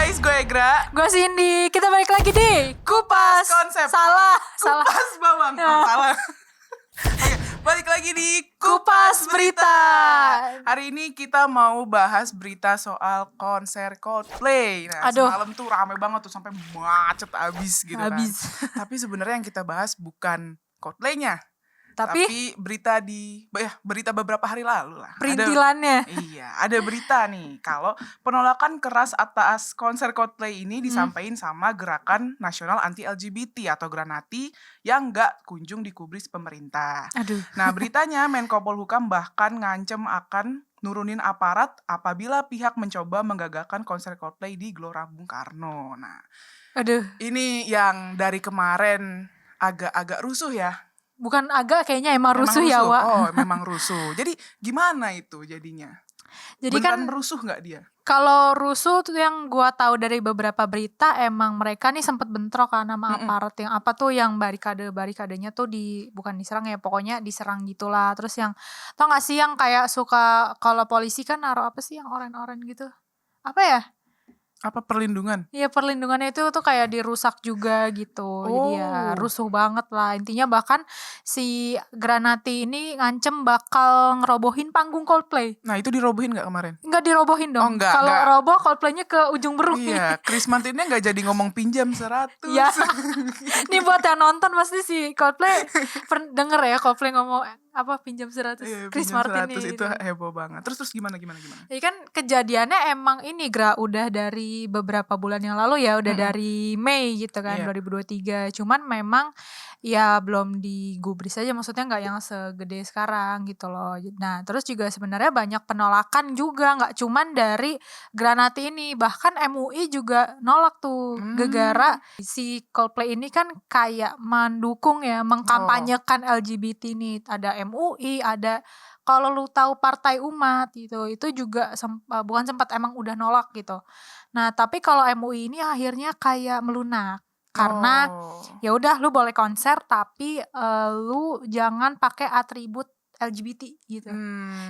guys, gue Egra. Gue Cindy, kita balik lagi di Kupas Konsep. Salah. Kupas bawang. Ya. Salah. Oke, balik lagi di Kupas Berita. Hari ini kita mau bahas berita soal konser Coldplay. Nah, Aduh. semalam tuh rame banget tuh sampai macet abis gitu Abis. kan. Tapi sebenarnya yang kita bahas bukan Coldplay-nya. Tapi berita beberapa hari lalu lah. perintilannya. Ada berita nih kalau penolakan keras atas konser Coldplay ini disampaikan sama Gerakan Nasional Anti LGBT atau Granati yang nggak kunjung digubris pemerintah. Aduh. Nah, beritanya Menko Polhukam bahkan ngancem akan nurunin aparat apabila pihak mencoba menggagalkan konser Coldplay di Gelora Bung Karno. Nah, Aduh. ini yang dari kemarin agak rusuh ya. Bukan agak, kayaknya emang rusuh ya, Wak. Oh, memang rusuh. Jadi gimana itu jadinya? Jadi Beneran kan rusuh nggak dia? kalau rusuh tuh yang gua tahu dari beberapa berita, emang mereka nih sempet bentrok kan sama aparat yang apa tuh, yang barikadenya tuh bukan diserang ya, pokoknya diserang gitulah. Terus yang tau gak sih yang kayak suka kalau polisi kan naruh apa sih yang oren-oren gitu? Apa ya? Apa perlindungan? Iya, perlindungannya itu tuh kayak dirusak juga gitu. Jadi ya rusuh banget lah. Intinya bahkan si Granati ini ngancem bakal ngerobohin panggung Coldplay. Nah, itu dirobohin nggak kemarin? Nggak dirobohin dong. Oh, nggak. Kalau roboh Coldplaynya ke ujung berung. Iya, Chris Martinnya nggak jadi ngomong pinjam 100. Iya. Nih buat yang nonton pasti si Coldplay denger ya Coldplay ngomong apa pinjam 100. Iya, Chris pinjam Martin 100 nih. itu heboh banget. Terus gimana? Jadi kan kejadiannya emang ini udah dari beberapa bulan yang lalu ya, udah dari Mei gitu kan, Iya. 2023. Cuman memang ya belum digubris aja, maksudnya nggak yang segede sekarang gitu loh. Nah, terus juga sebenarnya banyak penolakan juga, nggak cuman dari Granati ini, bahkan MUI juga nolak tuh, gegara si Coldplay ini kan kayak mendukung ya, mengkampanyekan LGBT nih. Ada MUI, ada kalau lu tahu Partai Umat gitu, itu juga bukan sempat, emang udah nolak gitu. Nah, tapi kalau MUI ini akhirnya kayak melunak. Karena ya udah lu boleh konser tapi lu jangan pakai atribut LGBT gitu.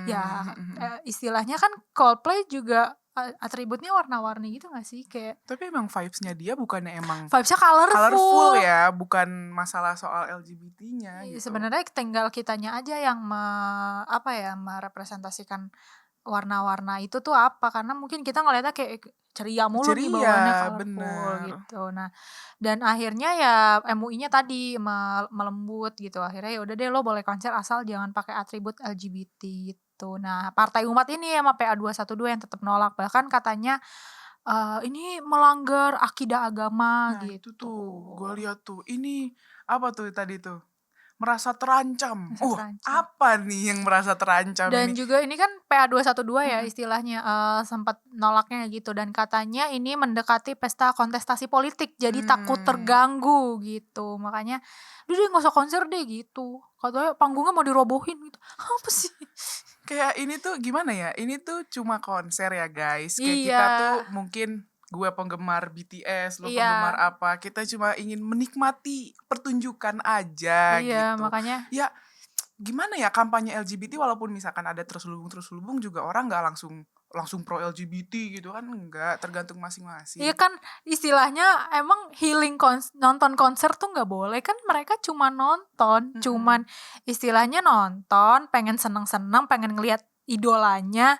Ya istilahnya kan Coldplay juga atributnya warna-warni gitu gak sih? Kayak Tapi emang vibes-nya dia bukannya emang vibes-nya colorful ya, bukan masalah soal LGBT-nya gitu. Sebenarnya tinggal kitanya aja yang merepresentasikan warna-warna itu tuh apa, karena mungkin kita ngeliatnya kayak ceria mulu nih, bawaannya colorful bener. gitu. Nah, dan akhirnya ya MUI-nya tadi melembut gitu. Akhirnya ya udah deh, lo boleh konser asal jangan pakai atribut LGBT gitu. Nah, Partai Umat ini sama PA212 yang tetap nolak, bahkan katanya ini melanggar akidah agama gitu. Itu tuh gue lihat tuh, ini apa tuh tadi tuh, merasa terancam. Apa nih yang merasa terancam dan ini? juga ini kan PA212 ya istilahnya, sempat nolaknya gitu, dan katanya ini mendekati pesta kontestasi politik, jadi takut terganggu gitu. Makanya dia nggak usah konser deh gitu, katanya panggungnya mau dirobohin gitu. Apa sih? Kayak ini tuh gimana ya, ini tuh cuma konser ya guys. Kayak Iya. kita tuh mungkin, gue penggemar BTS, lo penggemar apa, kita cuma ingin menikmati pertunjukan aja gitu. Makanya ya gimana ya, kampanye LGBT walaupun misalkan ada terselubung juga orang nggak langsung pro LGBT gitu kan, enggak, tergantung masing-masing. iya kan, istilahnya emang healing nonton konser tuh nggak boleh kan, mereka cuma nonton, cuman istilahnya nonton, pengen seneng-seneng, pengen ngelihat idolanya.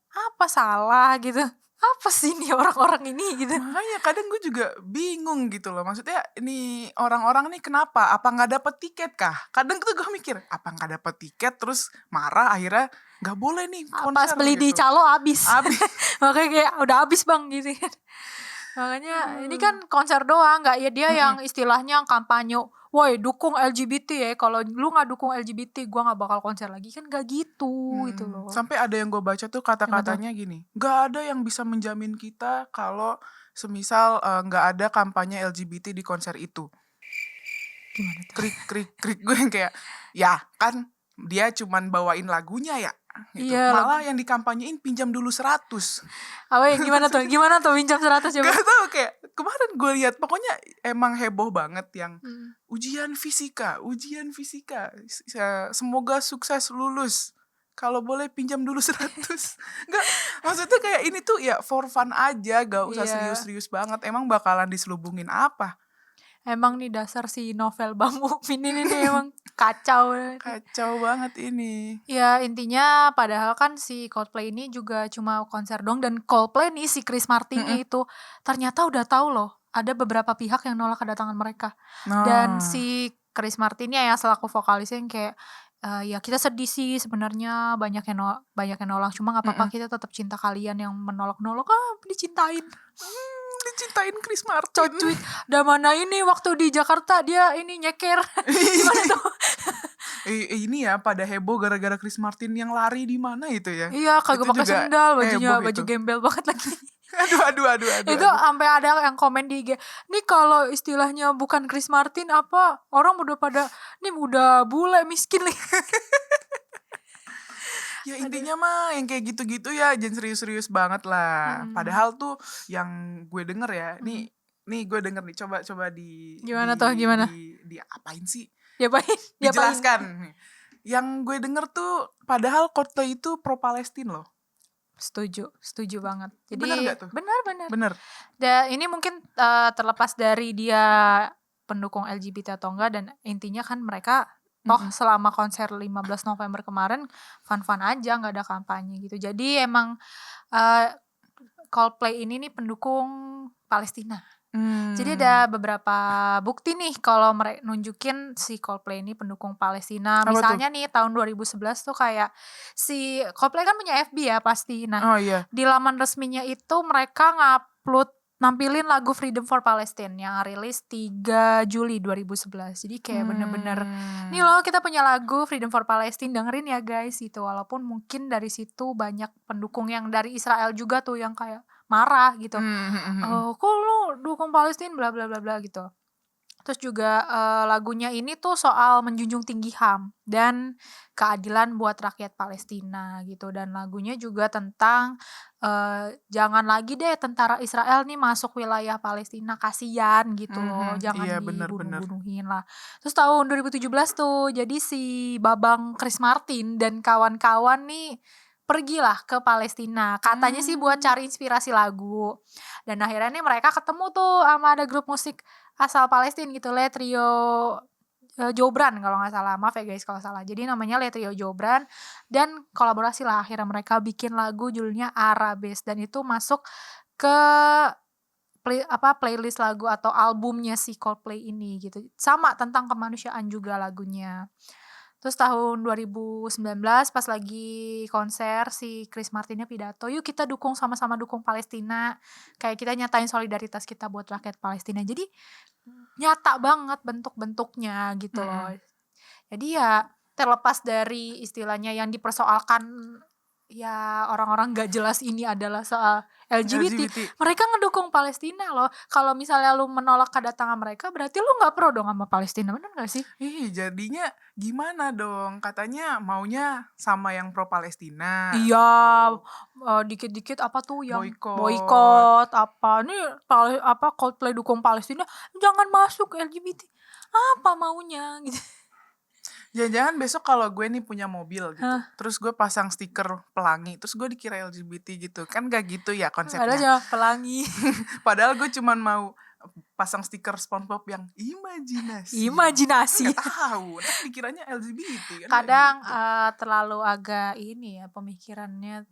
Apa salah gitu? Apa sih nih orang-orang ini gitu? Makanya kadang gue juga bingung gitu loh, maksudnya ini orang-orang nih kenapa, apa nggak dapet tiket kah? Kadang tuh gue mikir, apa nggak dapet tiket terus marah akhirnya nggak boleh nih konser. Pas beli gitu. di calo habis. Makanya kayak udah habis bang gitu kan. Makanya ini kan konser doang, nggak ya dia yang istilahnya kampanye, woi dukung LGBT ya, kalau lu nggak dukung LGBT gue nggak bakal konser lagi, kan nggak gitu gitu loh. Sampai ada yang gue baca tuh kata-katanya gini, nggak ada yang bisa menjamin kita kalau semisal nggak ada kampanye LGBT di konser itu. Gimana tuh? Krik gue yang kayak, ya kan dia cuman bawain lagunya ya gitu. Iya, malah yang dikampanyein pinjam dulu 100. Apa ya, gimana tuh pinjam 100 coba? Gak tau, kayak kemarin gue lihat pokoknya emang heboh banget yang ujian fisika, semoga sukses lulus. kalau boleh pinjam dulu 100. Enggak, maksudnya kayak ini tuh ya for fun aja, gak usah Iya. serius-serius banget. Emang bakalan diselubungin apa? Emang nih dasar si Novel Bangukmin ini nih emang kacau. Kacau banget ini. Ya intinya padahal kan si Coldplay ini juga cuma konser dong, dan Coldplay nih si Chris Martin-nya Mm-mm. itu ternyata udah tahu loh ada beberapa pihak yang nolak kedatangan mereka. Dan Nah, si Chris Martin-nya ya selaku vokalisnya yang kayak ya kita sedih sih sebenarnya banyak yang nolak, cuma nggak apa-apa, mm-mm. kita tetap cinta kalian yang menolak dicintain. Dicintain Chris Martin. Cocuit, udah mana ini waktu di Jakarta dia ini nyeker. Gimana tuh? Ini ya pada heboh gara-gara Chris Martin yang lari di mana itu ya? Iya, kagak Itu pakai juga sendal, bajunya heboh baju itu. gembel banget lagi. Aduh. Itu sampai ada yang komen di IG, nih kalau istilahnya bukan Chris Martin apa orang udah pada nih udah bule miskin nih. Ya intinya mah yang kayak gitu-gitu ya jangan serius-serius banget lah. Padahal tuh yang gue denger ya, nih gue denger nih, coba di Gimana tuh, gimana? di apain sih? Diapain? Dijelaskan. Yang gue denger tuh padahal Coldplay itu pro Palestina loh. Setuju banget. Jadi Bener gak tuh? benar. Bener. Ini mungkin terlepas dari dia pendukung LGBT atau enggak, dan intinya kan mereka toh selama konser 15 November kemarin fun-fun aja, nggak ada kampanye gitu. Jadi emang Coldplay ini nih pendukung Palestina. Jadi ada beberapa bukti nih kalau mereka nunjukin si Coldplay ini pendukung Palestina. Apa Misalnya nih tahun 2011 tuh kayak si Coldplay kan punya FB ya pasti. Nah, Oh iya. di laman resminya itu mereka ngupload nampilin lagu Freedom for Palestine yang rilis 3 Juli 2011. Jadi kayak bener-bener nih loh kita punya lagu Freedom for Palestine, dengerin ya guys gitu. Walaupun mungkin dari situ banyak pendukung yang dari Israel juga tuh yang kayak marah gitu. Kok lu dukung Palestina bla bla bla bla gitu. Terus juga lagunya ini tuh soal menjunjung tinggi HAM dan keadilan buat rakyat Palestina gitu. Dan lagunya juga tentang jangan lagi deh tentara Israel nih masuk wilayah Palestina, kasian gitu loh. Jangan Iya, bener. dibunuh-bunuhin lah. Terus tahun 2017 tuh jadi si Babang Chris Martin dan kawan-kawan nih pergilah ke Palestina. Katanya sih buat cari inspirasi lagu. Dan akhirnya nih mereka ketemu tuh sama ada grup musik asal Palestina gitu, Le Trio Jobran kalau nggak salah, maaf ya guys kalau salah. Jadi namanya Le Trio Jobran, dan kolaborasi lah akhirnya mereka bikin lagu judulnya Arabes, dan itu masuk ke playlist lagu atau albumnya si Coldplay ini gitu. Sama tentang kemanusiaan juga lagunya. Terus tahun 2019 pas lagi konser si Chris Martinnya pidato, yuk kita sama-sama dukung Palestina. Kayak kita nyatain solidaritas kita buat rakyat Palestina. Jadi nyata banget bentuk-bentuknya gitu loh. Jadi ya terlepas dari istilahnya yang dipersoalkan ya orang-orang gak jelas ini adalah soal LGBT. Mereka ngedukung Palestina loh. Kalau misalnya lu menolak kedatangan mereka, berarti lu gak pro dong sama Palestina, bener gak sih? Jadinya gimana dong? Katanya maunya sama yang pro Palestina. Iya, dikit-dikit apa tuh yang boykot apa nih Coldplay dukung Palestina, jangan masuk LGBT. Apa maunya gitu. Jangan-jangan besok kalau gue nih punya mobil gitu, terus gue pasang stiker pelangi, terus gue dikira LGBT gitu. Kan gak gitu ya konsepnya. Padahal pelangi. Padahal gue cuman mau pasang stiker SpongeBob yang imajinasi. Gak tahu, tapi dikiranya LGBT kan. Kadang terlalu agak ini ya pemikirannya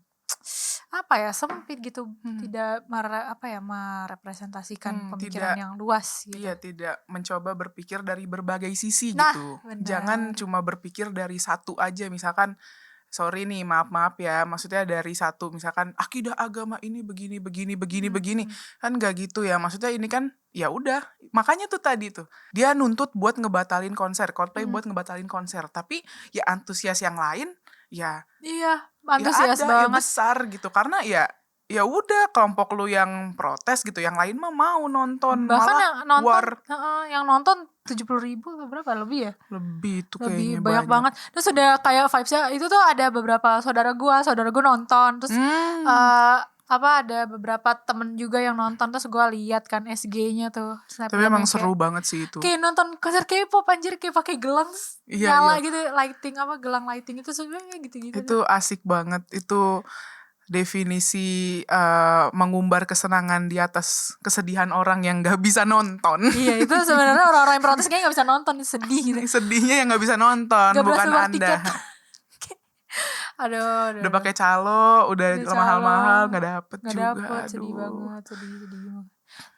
sempit gitu, tidak merepresentasikan pemikiran yang luas gitu. Iya, tidak mencoba berpikir dari berbagai sisi gitu. Benar. Jangan cuma berpikir dari satu aja, misalkan sorry nih, maaf ya, maksudnya dari satu, misalkan akidah agama ini begini. Kan gak gitu ya. Maksudnya ini kan ya udah, makanya tuh tadi tuh dia nuntut buat ngebatalin konser, Coldplay buat ngebatalin konser, tapi ya antusias yang lain ya iya, antusias ya ada, banget. ya besar gitu, karena ya udah kelompok lu yang protes gitu, yang lain mah mau nonton. Bahkan malah yang nonton war. Yang nonton 70.000 berapa lebih ya? Lebih tuh lebih kayaknya banyak banget. Terus udah kayak vibesnya itu tuh ada beberapa saudara gue nonton, terus ada beberapa temen juga yang nonton, terus gue lihat kan SG-nya tuh Tapi emang snapgramnya seru kayak banget sih itu. nonton konser K-pop anjir, kayak pakai gelang Iya, nyala iya. gitu, lighting gelang lighting itu sebenarnya gitu-gitu Itu asik banget. Itu definisi mengumbar kesenangan di atas kesedihan orang yang nggak bisa nonton. Iya, itu sebenarnya orang-orang yang protes kayaknya nggak bisa nonton, sedih gitu. Sedihnya yang nggak bisa nonton, Gak berhasil bukan bayar Anda. tiket. Aduh. Udah pakai calo, udah Udah mahal-mahal calo, nggak dapet nggak juga. dapet, sedih Aduh. banget, sedih banget.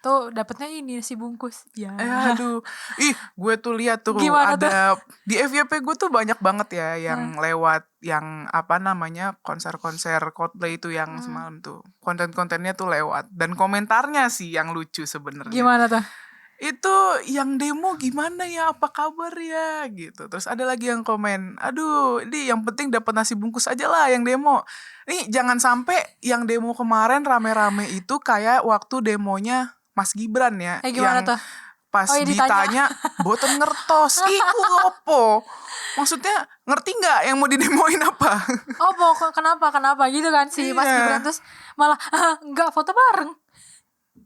Tuh dapetnya ini nasi bungkus. Ya. Aduh. Ih, gue tuh lihat tuh Gimana ada di FYP gue tuh banyak banget ya yang lewat yang apa namanya konser-konser Coldplay itu yang semalam tuh. Konten-kontennya tuh lewat dan komentarnya sih yang lucu sebenarnya. Gimana tuh? Itu yang demo gimana ya, apa kabar ya gitu. Terus ada lagi yang komen, aduh ini yang penting dapat nasi bungkus aja lah yang demo. Nih jangan sampai yang demo kemarin rame-rame itu kayak waktu demonya Mas Gibran ya, Gimana yang tuh? pas Oh, iya, ditanya boten ngertos, iku opo? Maksudnya ngerti nggak yang mau didemoin apa? Oh, kenapa gitu kan si Mas Iya. Gibran, terus malah nggak foto bareng.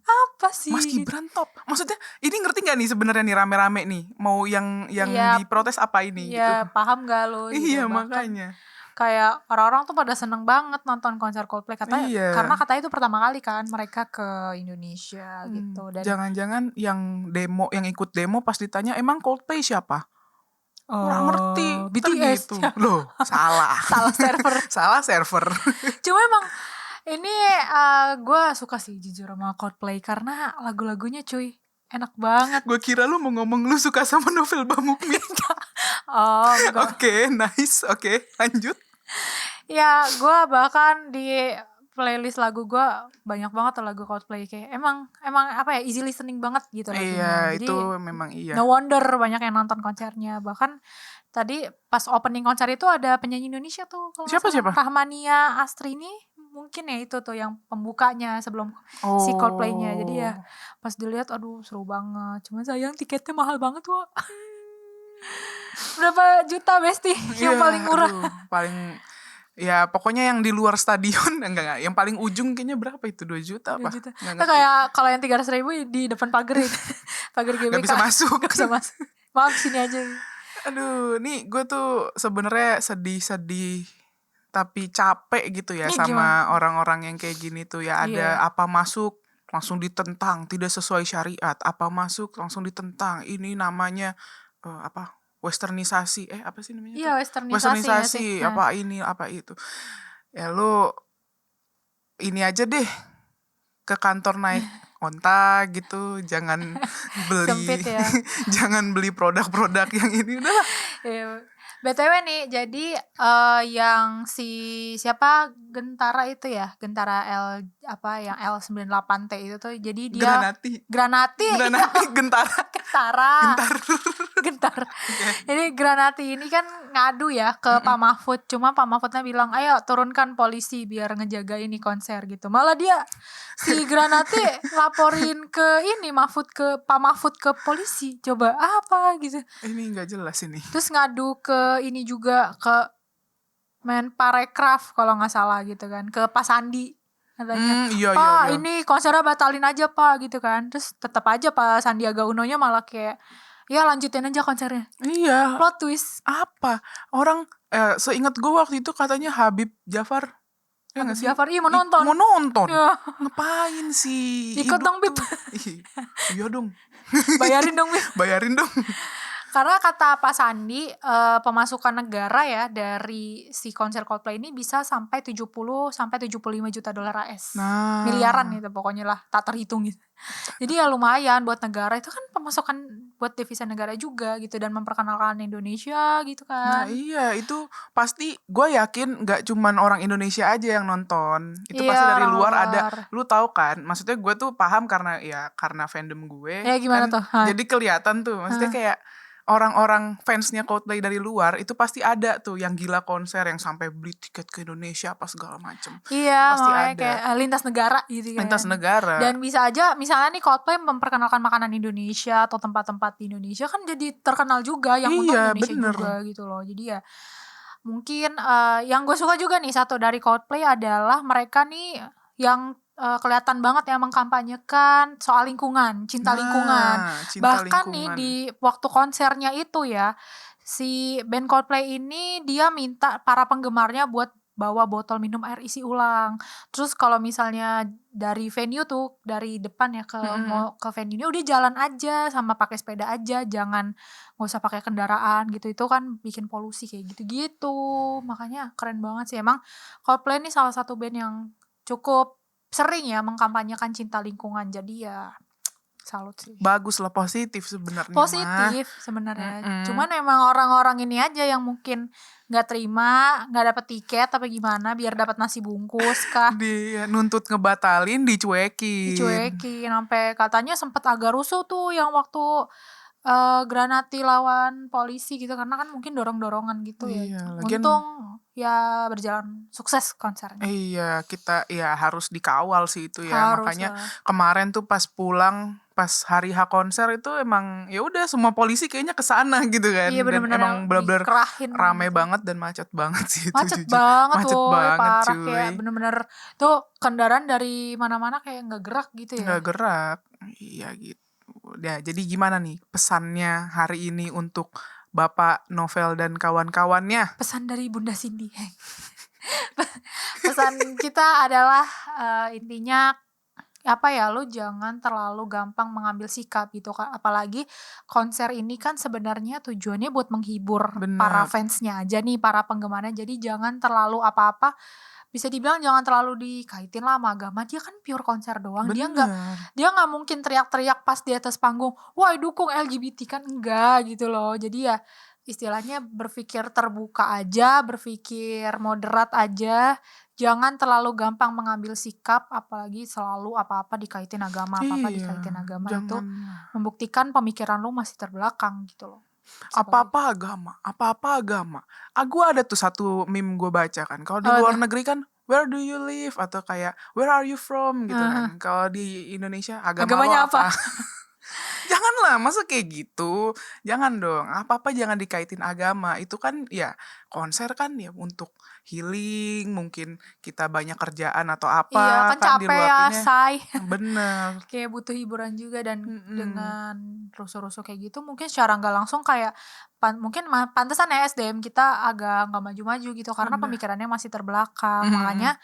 Apa sih? Mas Gibran top. Maksudnya ini ngerti nggak nih sebenarnya nih rame-rame nih mau yang Iya, diprotes apa ini ya gitu. paham gak lo gitu. Iya, Bahkan makanya. kayak orang-orang tuh pada seneng banget nonton konser Coldplay katanya, Iya. karena katanya itu pertama kali kan mereka ke Indonesia gitu. Dan Jangan-jangan yang ikut demo pas ditanya emang Coldplay siapa? Nggak ngerti. Ntar BTS gitu. Loh, salah. salah server. Salah server. Cuma emang ini gue suka sih jujur sama Coldplay karena lagu-lagunya cuy enak banget. Gue kira lu mau ngomong lu suka sama Novel Bamukmin. Oh enggak. Oke, nice. Oke, lanjut. Ya gue bahkan di playlist lagu gue banyak banget tuh lagu Coldplay, kayak emang apa ya, easy listening banget gitu lagunya. Iya, Jadi itu memang iya. no wonder banyak yang nonton konsernya. Bahkan tadi pas opening konser itu ada penyanyi Indonesia tuh kalau nggak salah. Siapa? Rahmania Astrini mungkin ya, itu tuh yang pembukanya sebelum si Coldplay-nya. Jadi ya pas dilihat aduh seru banget. Cuma sayang tiketnya mahal banget wah. Berapa juta Besti yang paling murah? Ya pokoknya yang di luar stadion enggak, yang paling ujung kayaknya berapa itu, 2 juta apa? 2 juta. Nah, kayak kalau yang 300.000 di depan pagar itu. Pagar GBK. Gak bisa masuk. Gak bisa masuk. Maaf sini aja. Aduh, nih gue tuh sebenarnya sedih tapi capek gitu ya Ini sama gimana? orang-orang yang kayak gini tuh ya. Ada apa masuk langsung ditentang, tidak sesuai syariat. Apa masuk langsung ditentang. Ini namanya westernisasi. Apa sih namanya? Iya, westernisasi. Apa ini, apa itu. Ya lu ini aja deh, ke kantor naik onta gitu, jangan beli Sempit ya. jangan beli produk-produk yang ini udahlah. BTW nih, jadi yang siapa Gentara itu ya, Gentara yang L98T itu tuh, jadi dia Granati Gentara. Gentar. Jadi Granati ini kan ngadu ya ke Pak Mahfud, cuma Pak Mahfudnya bilang ayo turunkan polisi biar ngejaga ini konser gitu. Malah dia si Granati laporin ke Pak Mahfud ke polisi. Coba apa gitu. Ini nggak jelas ini. Terus ngadu ke ini juga, ke Menparekraf kalau nggak salah gitu kan, ke Pak Sandi katanya. Pak ini konsernya batalin aja Pak gitu kan. Terus tetap aja Pak Sandiaga Unonya malah kayak ya lanjutin aja konsernya. Iya. Plot twist. Apa? Orang seingat gue waktu itu katanya Habib Jafar. Ya nggak sih? Jafar mau nonton. Ya. Ngapain sih? Ikut dong Bib. Iya dong. Bayarin dong Bib. Bayarin dong. Karena kata Pak Sandi, pemasukan negara ya dari si konser Coldplay ini bisa sampai 70 sampai 75 juta dolar AS. Nah. Miliaran gitu pokoknya lah, tak terhitung gitu. Jadi ya lumayan buat negara, itu kan pemasukan buat devisa negara juga gitu, dan memperkenalkan Indonesia gitu kan. Nah iya, itu pasti gue yakin gak cuman orang Indonesia aja yang nonton. Itu pasti dari luar ada. Lu tahu kan, maksudnya gue tuh paham karena fandom gue. Ya gimana kan, tuh? Jadi kelihatan tuh, maksudnya kayak orang-orang fansnya Coldplay dari luar itu pasti ada tuh yang gila konser, yang sampai beli tiket ke Indonesia apa segala macem. Iya, pasti makanya ada. kayak lintas negara gitu kan. Lintas negara. Dan bisa aja misalnya nih Coldplay memperkenalkan makanan Indonesia atau tempat-tempat di Indonesia kan jadi terkenal juga yang untuk Indonesia juga gitu loh. Jadi ya mungkin yang gue suka juga nih satu dari Coldplay adalah mereka nih yang kelihatan banget ya mengkampanyekan soal lingkungan, cinta lingkungan. Cinta Bahkan nih lingkungan. di waktu konsernya itu ya, si band Coldplay ini dia minta para penggemarnya buat bawa botol minum air isi ulang. Terus kalau misalnya dari venue tuh, dari depan ya mau ke venue ini udah jalan aja sama pakai sepeda aja, jangan nggak usah pakai kendaraan gitu. Itu kan bikin polusi kayak gitu-gitu. Makanya keren banget sih. Emang Coldplay ini salah satu band yang cukup sering ya mengkampanyekan cinta lingkungan. Jadi ya salut sih. Bagus lah, positif sebenarnya. Positif sebenarnya. Cuman emang orang-orang ini aja yang mungkin nggak terima, nggak dapet tiket apa gimana biar dapat nasi bungkus kah. Dia nuntut ngebatalin, dicuekin. Sampai katanya sempet agak rusuh tuh yang waktu Granati lawan polisi gitu, karena kan mungkin dorong-dorongan gitu ya. Iya, lagian Untung ya berjalan sukses konsernya. iya, kita ya harus dikawal sih itu ya. Harus Makanya lah. kemarin tuh pas pulang, pas hari H konser itu emang ya udah semua polisi kayaknya kesana gitu kan. Iya, Dan bener-bener emang yang bener-bener dikerahin rame gitu. banget dan macet banget sih itu Macet jujur. banget Macet woy, banget parah cuy. kayak bener-bener tuh kendaraan dari mana-mana kayak nggak gerak gitu ya. Nggak gerak. Iya gitu. Ya, jadi gimana nih pesannya hari ini untuk Bapak Novel dan kawan-kawannya? Pesan dari Bunda Cindy. Pesan kita adalah intinya apa ya, lu jangan terlalu gampang mengambil sikap gitu kan, apalagi konser ini kan sebenarnya tujuannya buat menghibur para Bener. fansnya aja nih, para penggemarnya. Jadi jangan terlalu apa-apa, bisa dibilang jangan terlalu dikaitin lah sama agama. Dia kan pure konser doang, dia Bener. nggak mungkin teriak-teriak pas di atas panggung, wah dukung LGBT, kan enggak gitu loh. Jadi ya istilahnya berpikir terbuka aja, berpikir moderat aja, jangan terlalu gampang mengambil sikap, apalagi selalu apa-apa dikaitin agama, apa-apa Iya, dikaitin agama. Itu jangan membuktikan pemikiran lu masih terbelakang gitu loh. apa-apa agama. Gua ada tuh satu meme gue baca kan. Kalau di Apa luar tuh? negeri kan where do you live atau kayak where are you from gitu kan. Kalau di Indonesia agama lo Agamanya apa? apa? Janganlah, masa kayak gitu? Jangan dong, apa-apa jangan dikaitin agama. Itu kan ya konser kan ya untuk healing, mungkin kita banyak kerjaan atau Iya apa kan kan capek ya, diluapinnya. say. Bener. Kayak butuh hiburan juga, dan Mm-mm. dengan rusuh-rusuh kayak gitu mungkin secara nggak langsung kayak mungkin pantesan ya SDM kita agak nggak maju-maju gitu karena Bener. pemikirannya masih terbelakang. Mm-mm. Makanya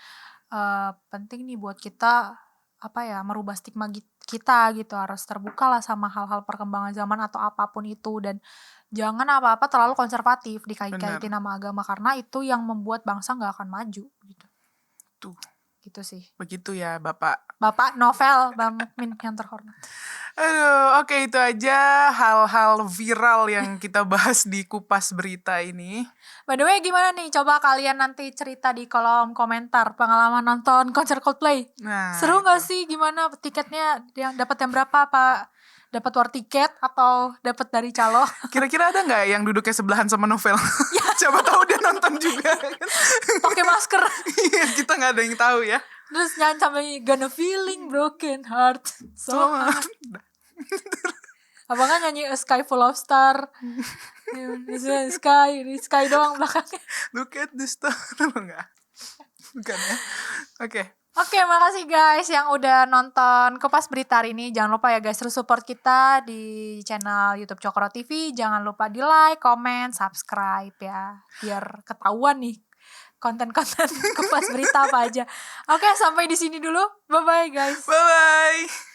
penting nih buat kita apa ya, merubah stigma kita gitu, harus terbuka lah sama hal-hal perkembangan zaman atau apapun itu, dan jangan apa-apa terlalu konservatif dikait-kaitin Bener. sama agama, karena itu yang membuat bangsa nggak akan maju gitu. Tuh, Gitu sih. begitu ya Bapak. Bapak Novel, Bang Mukmin yang terhormat. Aduh, oke itu aja hal-hal viral yang kita bahas di Kupas Berita ini. By the way, gimana nih? Coba kalian nanti cerita di kolom komentar pengalaman nonton konser Coldplay. Nah, Seru nggak itu. sih? Gimana tiketnya? Yang dapat yang berapa? Apa dapat war tiket atau dapat dari calo? Kira-kira ada nggak yang duduknya sebelahan sama Novel? Siapa tahu dia nonton juga. Pakai masker. Iya, kita nggak ada yang tahu ya. Terus nyanyi sampai gonna feeling broken heart. So hard. Apa kan nyanyi A Sky Full of Star. Sky doang belakangnya. Look at the star. Enggak. Bukan ya. Oke. Oke, makasih guys yang udah nonton Kupas Berita hari ini. Jangan lupa ya guys, terus support kita di channel YouTube Cokro TV. Jangan lupa di like, comment, subscribe ya, biar ketahuan nih konten-konten Kupas Berita apa aja. Oke, sampai di sini dulu. Bye bye guys. Bye bye.